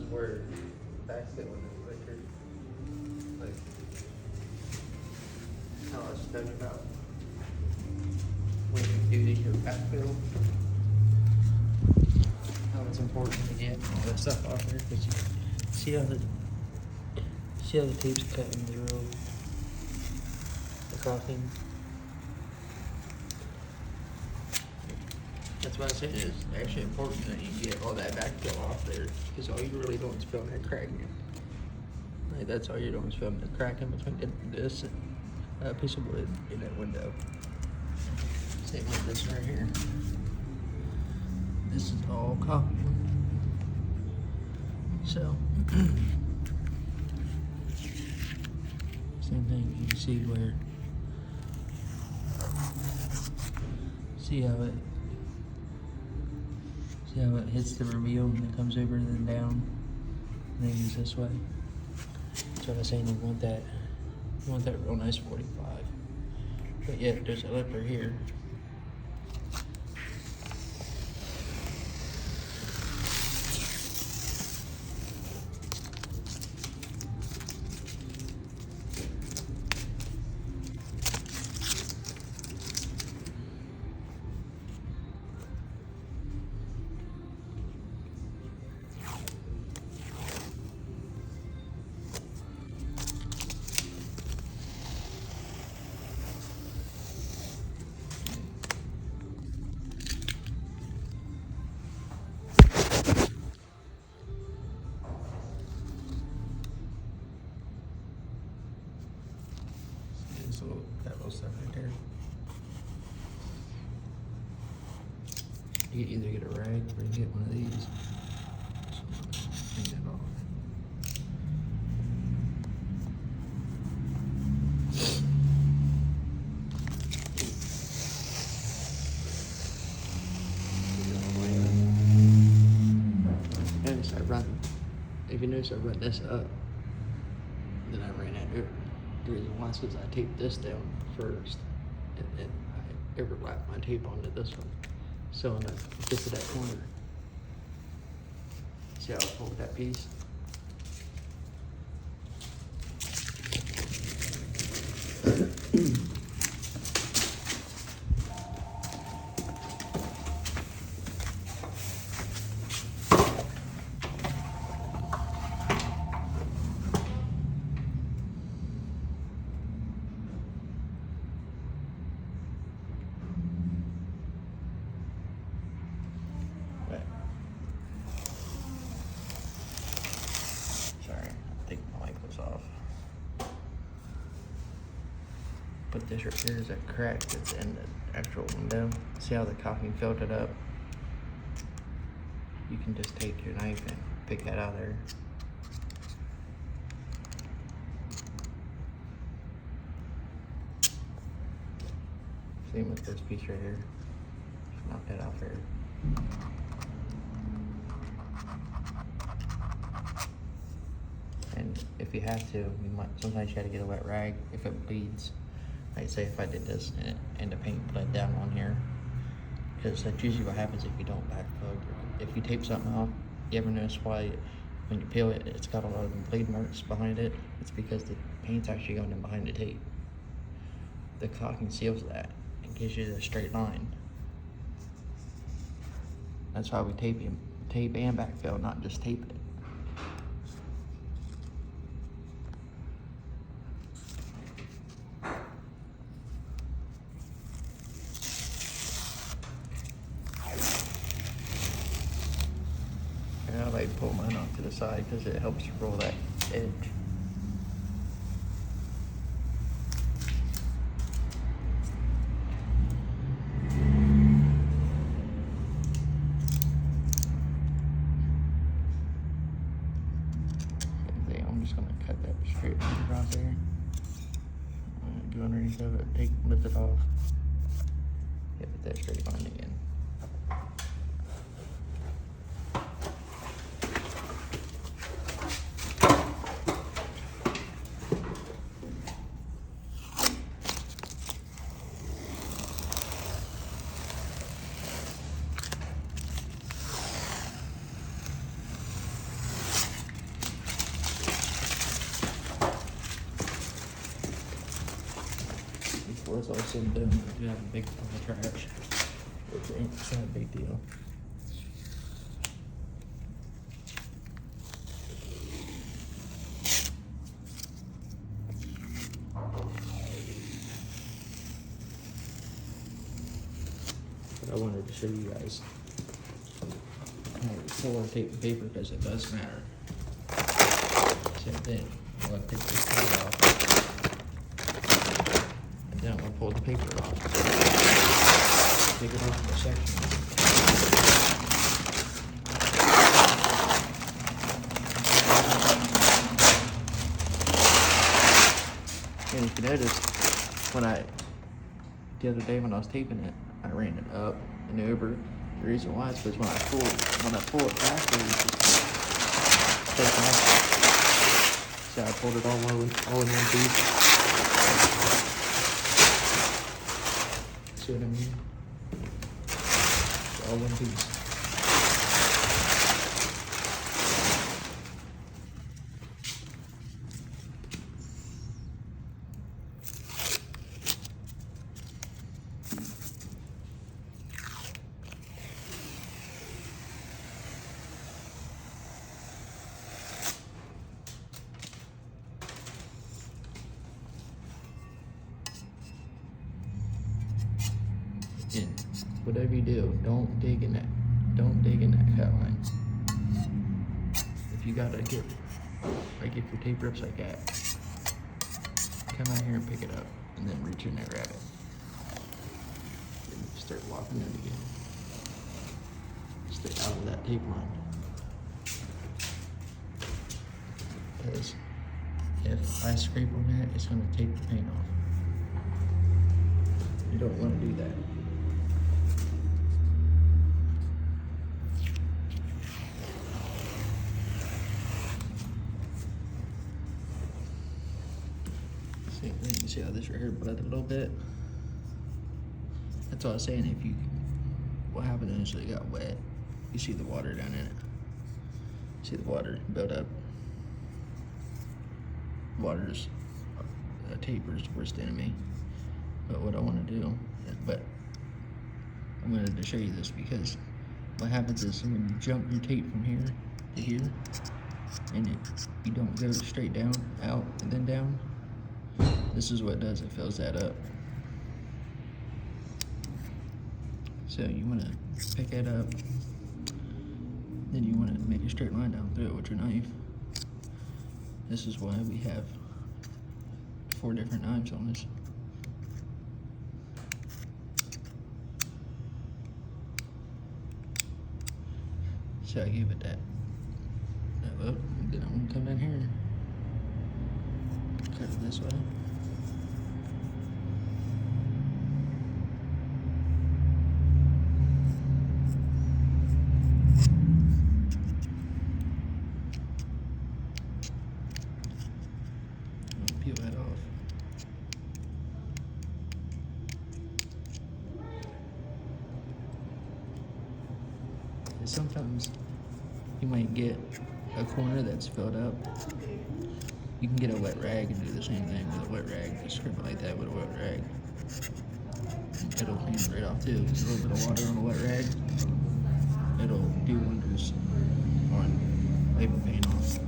where backspin when it's liquor. Like how I was talking about when you do your backfill. How it's important to get all that stuff off there because you see how the tape's cutting through the caulking. That's why I said it's actually important that you get all that backfill off there because all you're really doing is filling that crack in. Like that's all you're doing is filling the crack in between this and a piece of wood in that window. Same with this right here. This is all copper. So, same thing. You can see where, see how it hits the reveal and it comes over and then down, and then goes this way. That's what I was saying. You want that real nice 45. But yeah, there's a lipper here. That little stuff right there. You can either get a rag or you get one of these. So, clean that off. If you notice I run this up, then I ran out over. The reason why is because I taped this down first, and then I overlapped my tape onto this one. So when I get to that corner, see how I pulled that piece? But this right here is a crack that's in the actual window. See how the caulking filled it up? You can just take your knife and pick that out of there. Same with this piece right here. Just knock that out there. And if you have to, you might sometimes you have to get a wet rag if it bleeds. Like say if I did this and the paint bled down on here, because that's usually what happens if you don't backplug. If you tape something off, you ever notice why when you peel it, it's got a lot of bleed marks behind it? It's because the paint's actually going in behind the tape. The caulking seals that and gives you the straight line. That's why we tape and backfill, not just tape it. I like pull mine off to the side because it helps roll that edge. I'm just gonna cut that straight across there. Go underneath of it, lift it off. Get that straight line again. it's all said and done, I do have a big pile of trash. It's not a big deal. But I wanted to show you guys full of tape and paper because it does matter. Same thing. I'm going to take this tape off. And then I'm going to pull the paper off. Take it off in a section. And if you notice, the other day when I was taping it, I ran it up and over. The reason why is because when I pull it backwards, it's taking off. So I pulled it all in one piece. See what I mean? It's all one piece. And whatever you do, don't dig in that cut line. If you gotta get, like if your tape rips like that, come out here and pick it up, and then reach in there, grab it, and start walking it again. Stay out of that tape line. Because if I scrape on that, it's gonna take the paint off. You don't want to do that. Same thing, you see how this right here bled a little bit? That's all I was saying. What happened is it got wet. You see the water down in it. See the water build up. Water's taper's worst enemy. But what I want to do, but I'm going to show you this because what happens is when you jump your tape from here to here, and you don't go straight down, out, and then down, this is what it does, it fills that up. So you want to pick it up, then you want to make a straight line down through it with your knife. This is why we have 4 different knives on this. So I gave it that look, and then I'm gonna come in here and cut it this way. Peel that off. And sometimes you might get a corner that's filled up. You can get a wet rag and do the same thing with a wet rag. Just scrape it like that with a wet rag. And it'll clean it right off too. Just a little bit of water on a wet rag. It'll do wonders on label paint off.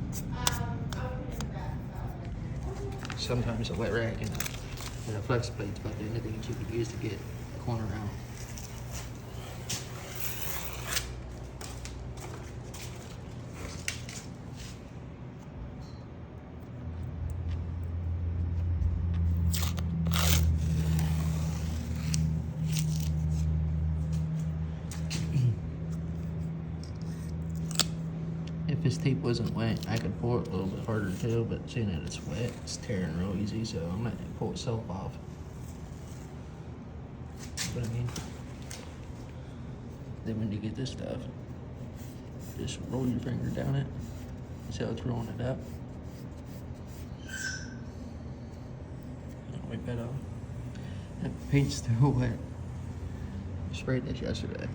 Sometimes a wet rag and a flex plate's about the only thing that you could use to get the corner out. If this tape wasn't wet, I could pull it a little bit harder too, but seeing that it's wet, it's tearing real easy, so I'm gonna pull itself off. But I mean, then when you get this stuff, just roll your finger down it. See how it's rolling it up? Wipe that off. That paint's still wet. I sprayed this yesterday.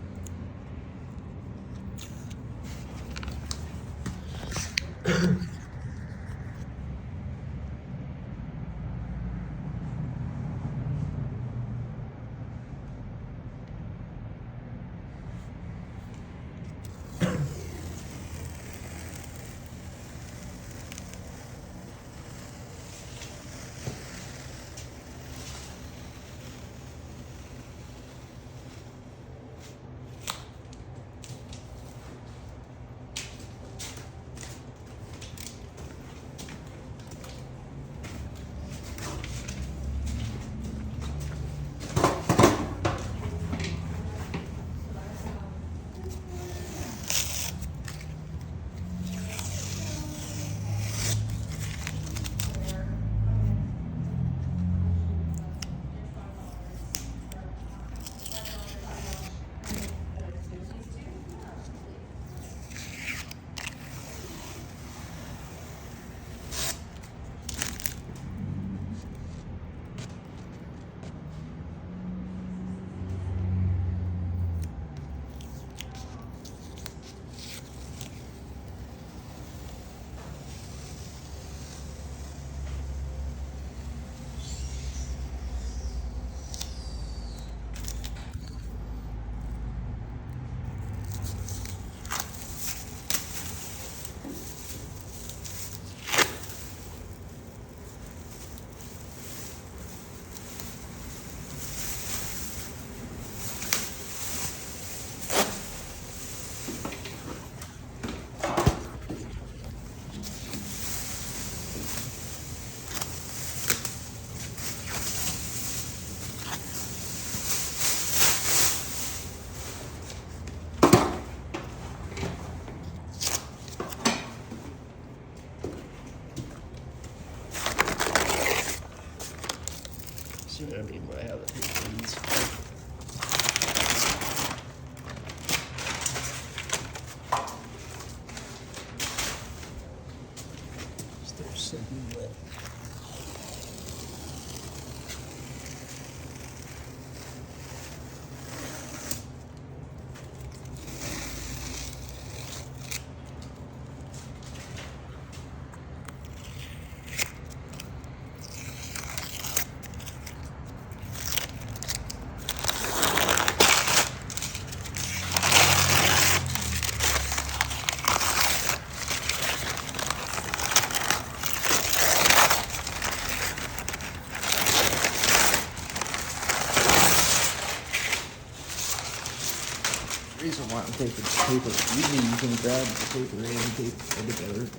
reason why I'm taping the paper. Usually you can grab the paper and tape it together and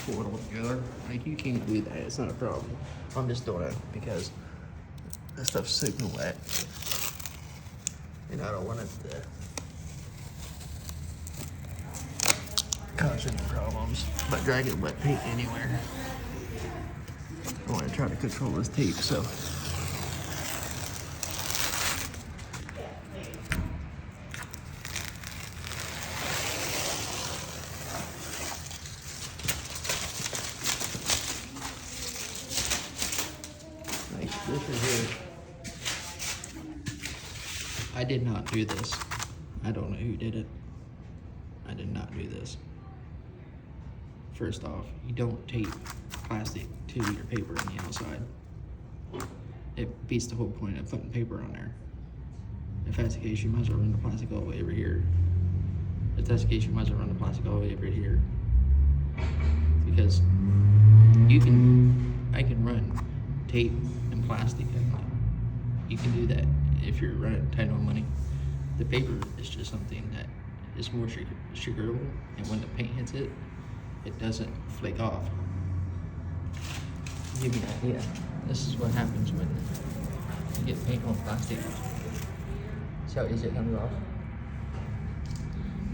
pull it all together. Like, you can't do that. It's not a problem. I'm just doing it because that stuff's super wet. And I don't want it to cause any problems by dragging wet paint anywhere. I want to try to control this tape, so. Like this right here. I did not do this. I don't know who did it. I did not do this. First off, you don't tape plastic to your paper on the outside. It beats the whole point of putting paper on there. If that's the case, you might as well run the plastic all the way over here. If that's the case, you might as well run the plastic all the way over here. Because I can run tape and plastic. You can do that if you're running tight on money. The paper is just something that is more sugarable, and when the paint hits it, it doesn't flake off. To give you an idea, this is what happens when you get paint on plastic. See how easy it comes off?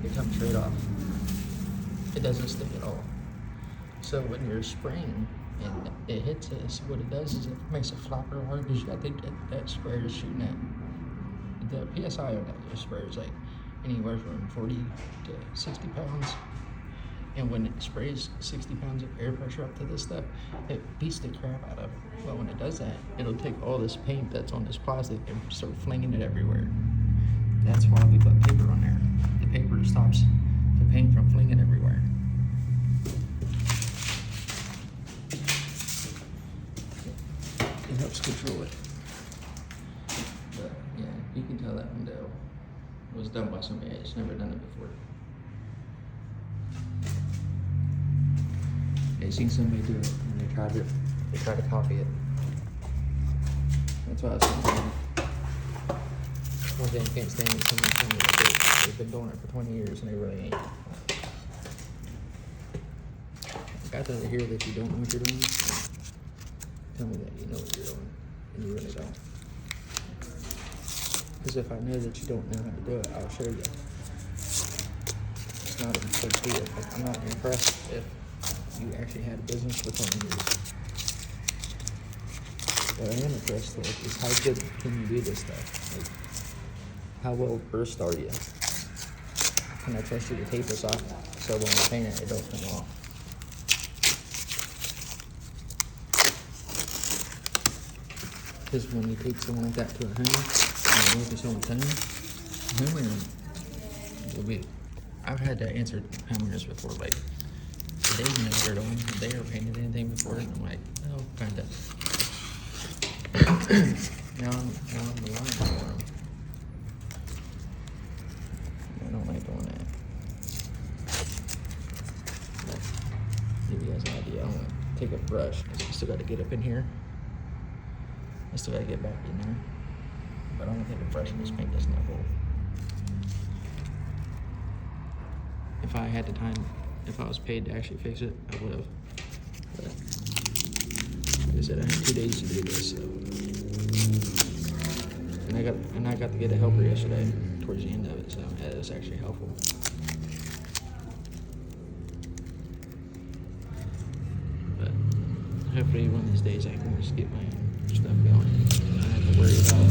It comes straight off. It doesn't stick at all. So when you're spraying and it hits this, what it does is it makes it flop real hard, because you gotta think that sprayer is shooting at. The PSI on that sprayer is like anywhere from 40 to 60 pounds. And when it sprays 60 pounds of air pressure up to this stuff, it beats the crap out of it. But when it does that, it'll take all this paint that's on this plastic and start flinging it everywhere. That's why we put paper on there. The paper stops the paint from flinging everywhere. It helps control it. But yeah, you can tell that window was done by somebody that's never done it before. They seen somebody do it and they tried to copy it. That's why I was saying, one thing I can't stand is someone telling me that they've been doing it for 20 years and they really ain't. I got to hear that you don't know what you're doing. Tell me that you know what you're doing, and you really don't. Because if I know that you don't know how to do it, I'll show you. It's not a big deal. Like, I'm not impressed if you actually had a business for 20 years. What I am impressed with is how good can you do this stuff? Like, how well versed are you? Can I trust you to tape this off so when I paint it, it don't come off? Because when you take someone like that to a home, and you work with someone's home, homeowner will be. I've had to answer homeowners before, like, they've never heard of them, they never painted anything before, and I'm like, oh, kinda. now I'm the line for them. I don't like doing that. But give you guys an idea, I'm gonna take a brush. I still got to get up in here. I still gotta get back in there, but I'm gonna take a brush and just paint this knuckle. If I had the time, if I was paid to actually fix it, I would have. But like I said, I had 2 days to do this, so. And I got to get a helper yesterday towards the end of it, so yeah, it was actually helpful. But hopefully one of these days I can just get my stuff going. I don't have to worry about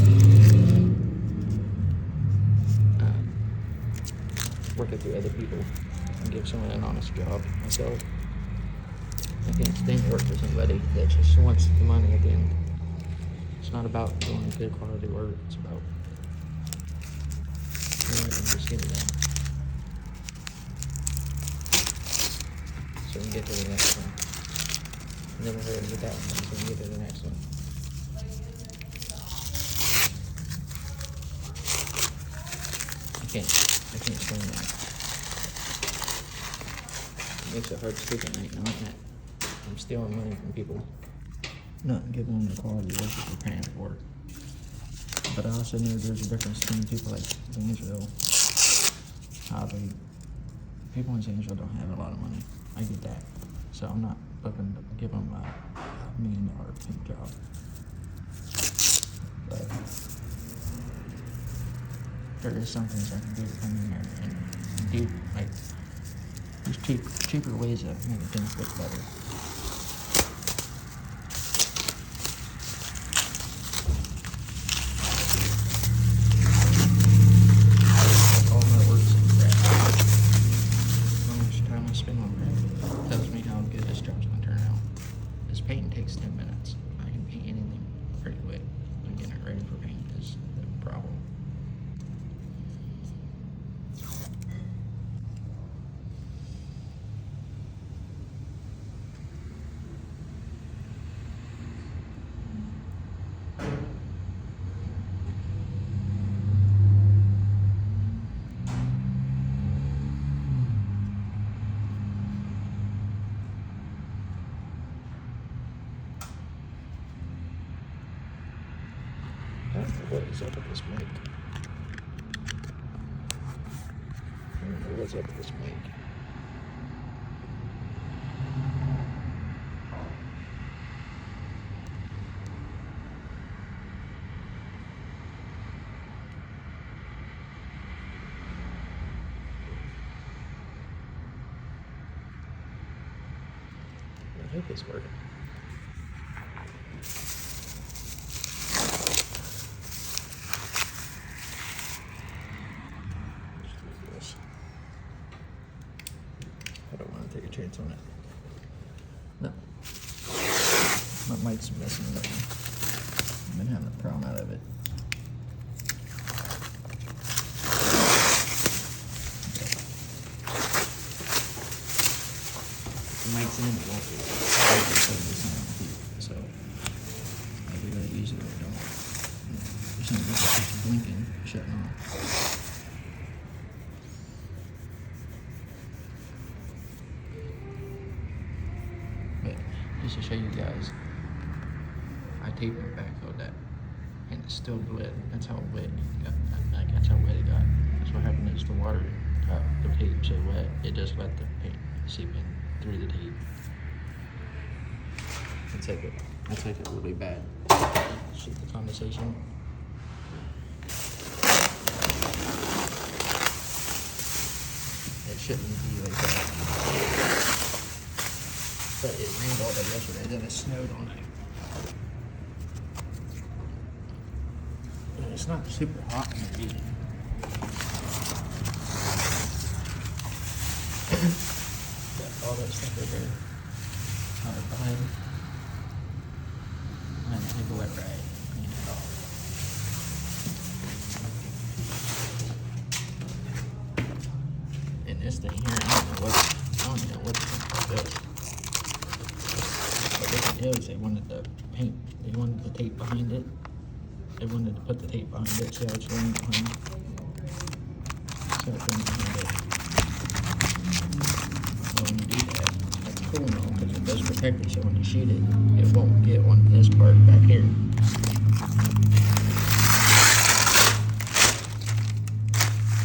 working through other people and give someone an honest job myself. I can't stand to work for somebody that just wants the money at the end. It's not about doing good quality work, it's about just getting it done. So we can get to the next one. Never heard of that one, so we can get to the next one. I can't explain that. It makes it hard to sleep at night knowing that I'm stealing money from people, not giving them the quality work that they're paying for. But I also know there's a difference between people like Zanesville People in Zanesville don't have a lot of money. I get that. So I'm not looking to give them a $1 million paint job. But there is some things I can do to come in there and do, like, there's cheaper ways of making things look better. All my work's in red. How much time I spend on red tells me how good this job's gonna turn out. This painting takes 10 minutes. I can paint anything pretty quick. And getting it ready for paint is the problem. I don't know what is up with this mic. I don't know what's up with this mic. I hope it's working. I don't want to take a chance on it. No. My mic's messing up. I've been having a problem out of it. The mic's in, it won't be. So maybe gotta use it or don't. For some reason it keeps blinking, shutting off. Just to show you guys, I taped my backhoe that, and it's still wet. That's how wet it got. Like, that's how wet it got. That's what happened is the water got the tape so wet, it just let the paint seep in through the tape. That's like it really bad. See the condensation. It shouldn't be like that. But it rained all day yesterday, then it snowed all night. And it's not super hot in here either. Got all that stuff right there. Behind. I'm gonna take a wet rag, clean it off. And this thing here, I don't know what's this. They wanted the paint, they wanted the tape behind it. They wanted to put the tape behind it, see how it's running behind it. So it's running behind it. So when you do that, that's cool now because it does protect it, so when you shoot it, it won't get on this part back here.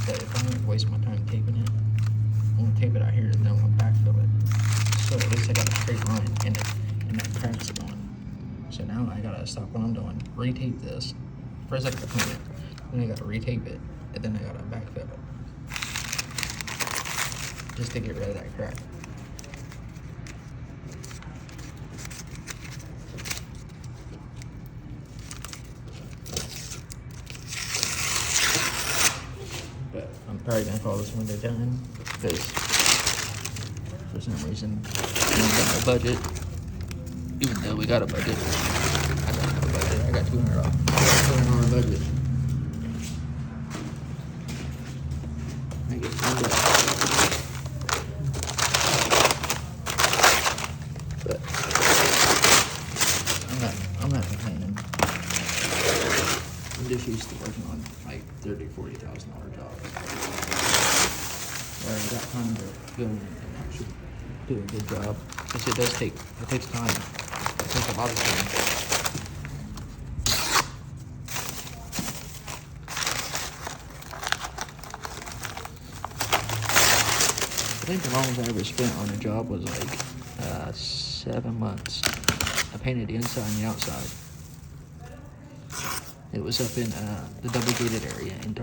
But if I'm gonna waste my time taping it, I'm gonna tape it out here and then I'm gonna backfill it. So at least I got a straight line in it. And that crack's gone. So now I gotta stop what I'm doing, retape this. First I gotta clean it, then I gotta retape it, and then I gotta backfill it. Just to get rid of that crack. But I'm probably gonna call this window done, because for some reason I don't got no budget. Even though we got a budget, I don't have a budget. I got $200 budget. I get $1. But I'm not complaining. I'm just used to working on like $30,000, $40,000 jobs. Where I got time to go and actually do a good job. Because it takes time. It takes a lot of time. think the longest I ever spent on a job was like 7 months. I painted the inside and the outside. It was up in the double gated area in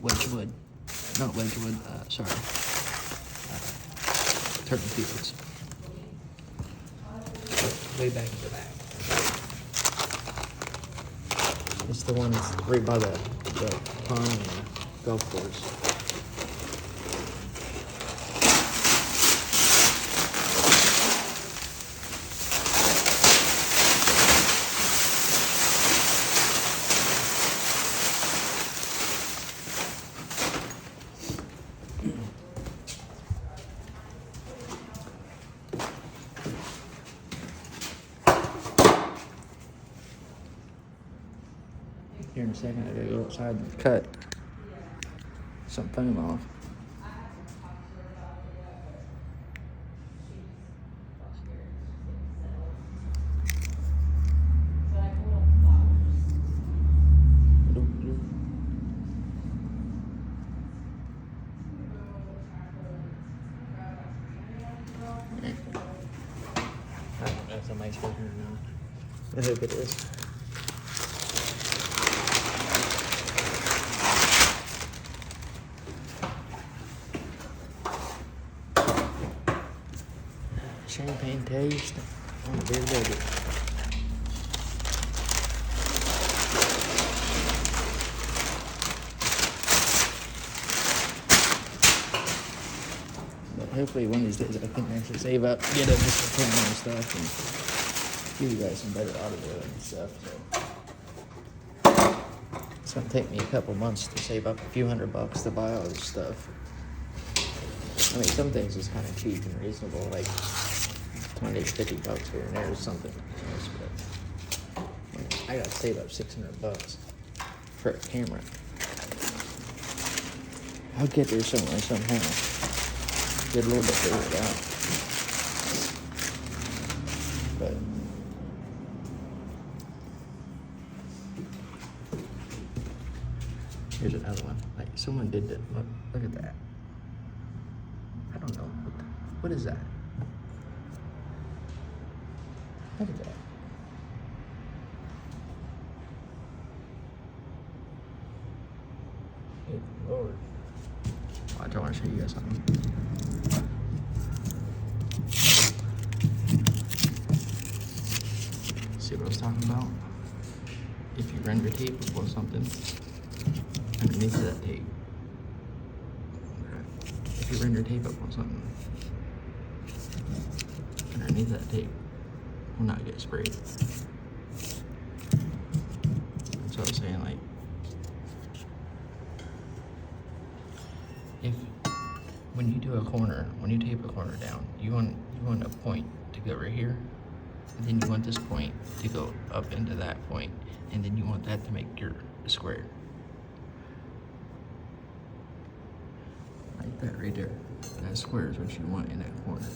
Wedgewood. Not Wedgewood, sorry. Turton Fields. Way back in the back. It's the one that's right by the pond and the golf course. Here in a second, I gotta go outside and cut some foam off. I don't know if somebody's working or not. I hope it is. Champagne taste on a beer budget. But hopefully one of these days I can actually save up, get a Mr. Camera and stuff, and give you guys some better audio and stuff. So it's gonna take me a couple months to save up a few $100 to buy all this stuff. I mean, some things is kind of cheap and reasonable, like 20 to $50 here and there or something. But I gotta save up $600 for a camera. I'll get there somewhere somehow. Get a little bit figured out. But here's another one. Like someone did that. Look at that. I don't know. What is that? Look at that. Good Lord. Watch, I want to show you guys something. See what I was talking about? If you render tape or something underneath that tape. If you render tape up on something underneath that tape, will not get sprayed. That's what I was saying, like, if when you do a corner, when you tape a corner down, you want a point to go right here, and then you want this point to go up into that point, and then you want that to make your square. Like that right there. That square is what you want in that corner.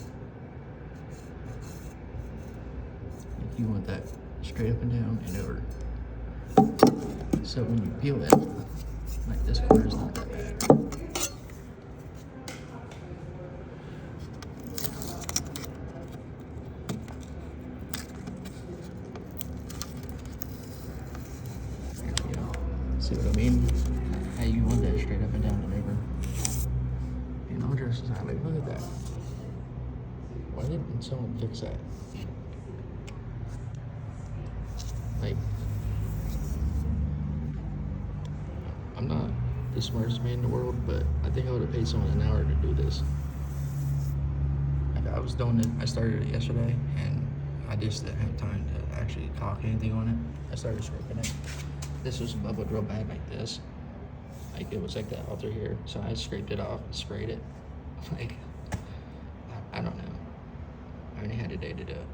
You want that straight up and down and over. So when you peel it, like this corner is not that bad. There we go. See what I mean? How you want that straight up and down and over. And all jokes aside, like, look at that. Why didn't someone fix that? Like, I'm not the smartest man in the world, but I think I would have paid someone an hour to do this. I was doing it, I started it yesterday, and I just didn't have time to actually caulk anything on it. I started scraping it. This was a bubble drill bag like this. Like, it was like that all through here, so I scraped it off and sprayed it. Like, I don't know. I only had a day to do it.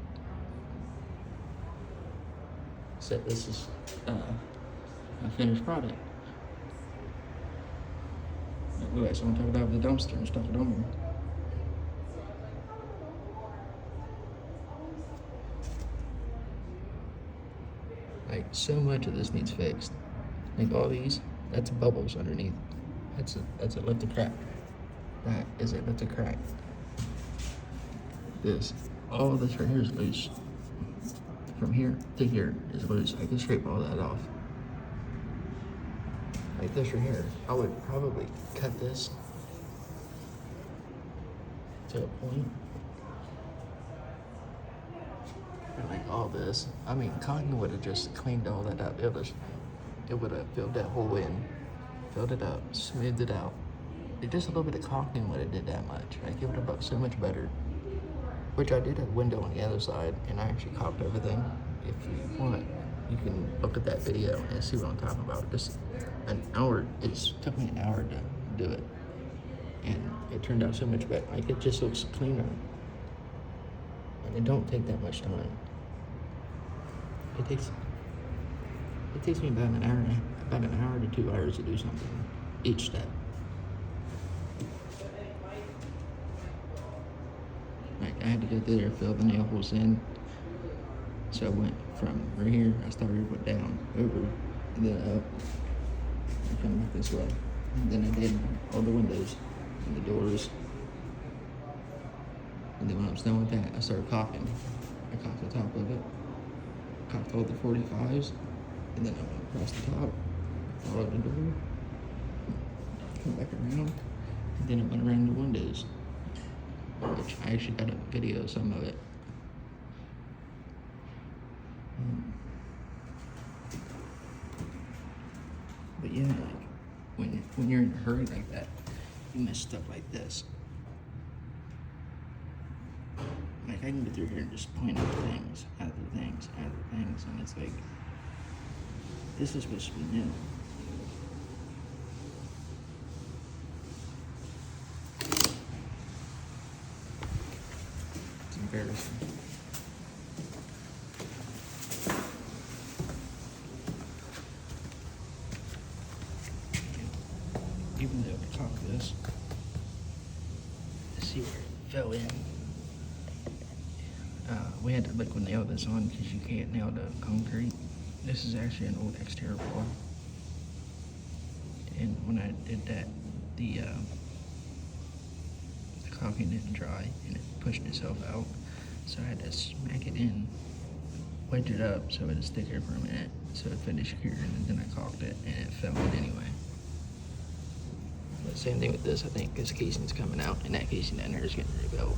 So this is a finished product. Look like someone took it out of the dumpster and stuck it on here. Like, so much of this needs fixed. Like all these, that's bubbles underneath. That's a lifted crack. That is a lifted crack. All of this right here is loose. From here to here is loose. I can scrape all that off. Like this right here, I would probably cut this to a point. And like all this, I mean, cotton would have just cleaned all that up. It would have filled that hole in, filled it up, smoothed it out. Just a little bit of caulking would have did that much. Like it would have looked so much better. Which I did a window on the other side, and I actually caulked everything. If you want, you can look at that video and see what I'm talking about. Just an hour. It took me an hour to do it, and it turned out so much better. Like it just looks cleaner, and it don't take that much time. It takes me about an hour to 2 hours to do something each step. Like I had to go through there, fill the nail holes in. So I went from right here, I started with down, over, and then up, and come back this way. And then I did all the windows and the doors. And then when I was done with that, I started caulking. I caulked the top of it, caulked all the 45s, and then I went across the top, followed the door, come back around, and then I went around the windows, which I actually got a video of some of it. But yeah, like when you're in a hurry like that, you miss stuff like this. Like I can go through here and just point out things, other things, and it's like, this is supposed to be new. It's embarrassing. Even though I caulked this, to see where it fell in. We had to liquid nail this on because you can't nail the concrete. This is actually an old exterior wall. And when I did that, the caulking didn't dry and it pushed itself out. So I had to smack it in, wedge it up so it would stick here for a minute, so it finished curing, and then I caulked it and it fell in anyway. But same thing with this, I think this casing's coming out and that casing down there is getting rebuilt.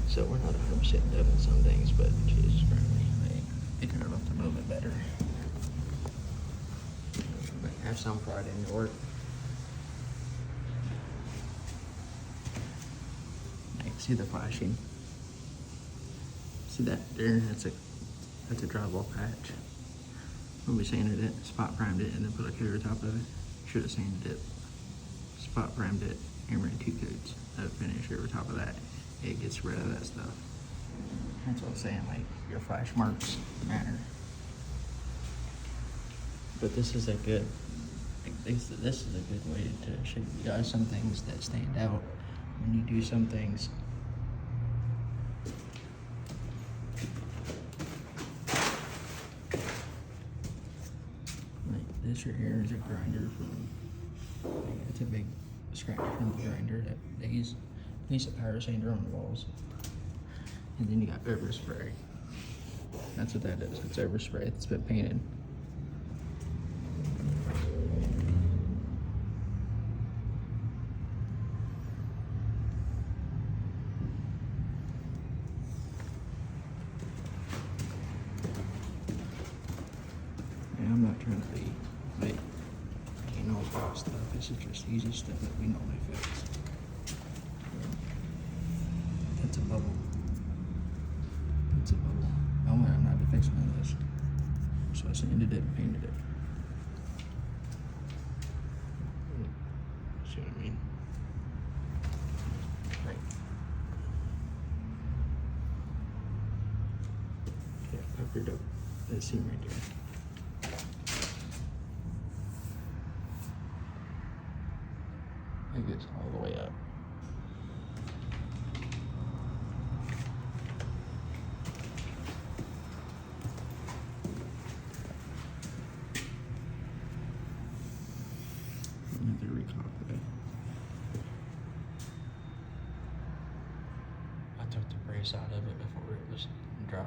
So we're not 100% done with some things, but Jesus Christ, they could have looked a little bit better. But have some pride in your work. Like, see the flashing? See that there? That's a drywall patch. When we sanded it, spot primed it, and then put a coat on top of it. Should have sanded it, spot primed it, and ran 2 coats of finish over top of that. It gets rid of that stuff. That's what I'm saying, like, your flash marks matter. But this is a good, this is a good way to show you guys some things that stand out when you do some things. Like this right here is a grinder from, it's a big scratch from the grinder that they use. Use a power sander on the walls. And then you got overspray. That's what that is. It's overspray. It's been painted. And I'm not trying to be like, you know, about stuff. This is just easy stuff that we normally fix. That's a bubble. That's a bubble. Oh man, I'm not fixing none of this. So I sanded it and painted it. See what I mean? Right. Yeah, puckered up that seam right there. It goes all the way up. cockpit. I took the brace out of it before it was dry.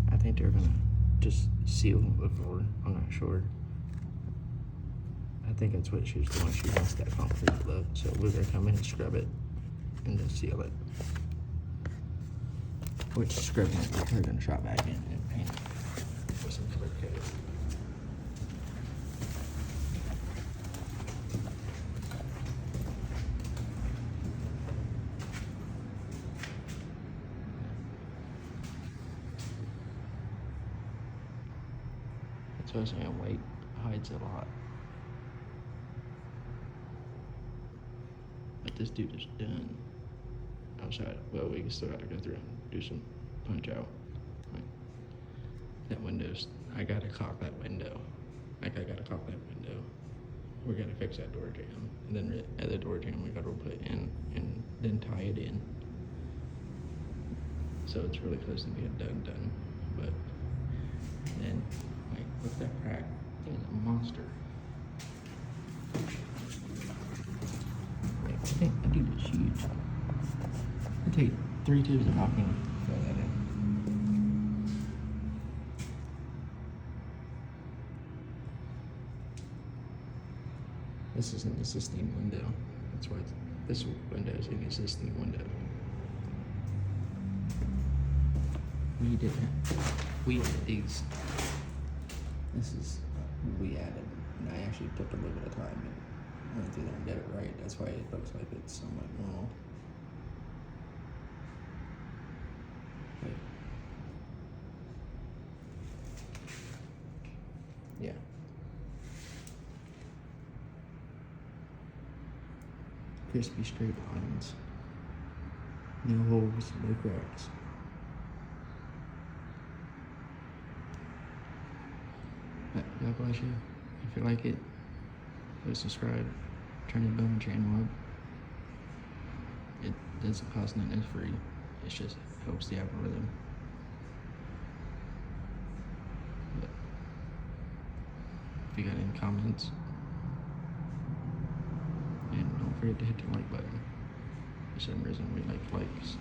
I think they're gonna just seal before. I'm not sure. I think that's what she was doing. She wants that concrete look. So we're gonna come in and scrub it and then seal it. Which scrubbing it, we're gonna drop back in and paint it with some clear coat. That's what I was saying, weight hides a lot. But this dude is done. Outside, well, we still gotta go through and do some punch out. Like, that window's, I gotta caulk that window. Like, I gotta caulk that window. We gotta fix that door jamb. And then at the door jamb, we gotta put it in and then tie it in. So it's really close to being done. But then, like, look at that crack. That thing is a monster. Like, that dude is huge. It'd take 3 tubes of caulking to fill that in. This is an existing window. That's why this window is an existing window. We added these. This is what we added. And I actually took a little bit of time and went through there and did it right. That's why it looks like it's somewhat normal. But, yeah. Crispy straight lines. No holes, no cracks. But God bless you. If you like it, please subscribe. Turn the bell on channel up. It doesn't cost nothing, it's free. It just helps the algorithm. But if you got any comments, and don't forget to hit the like button. For some reason we like likes.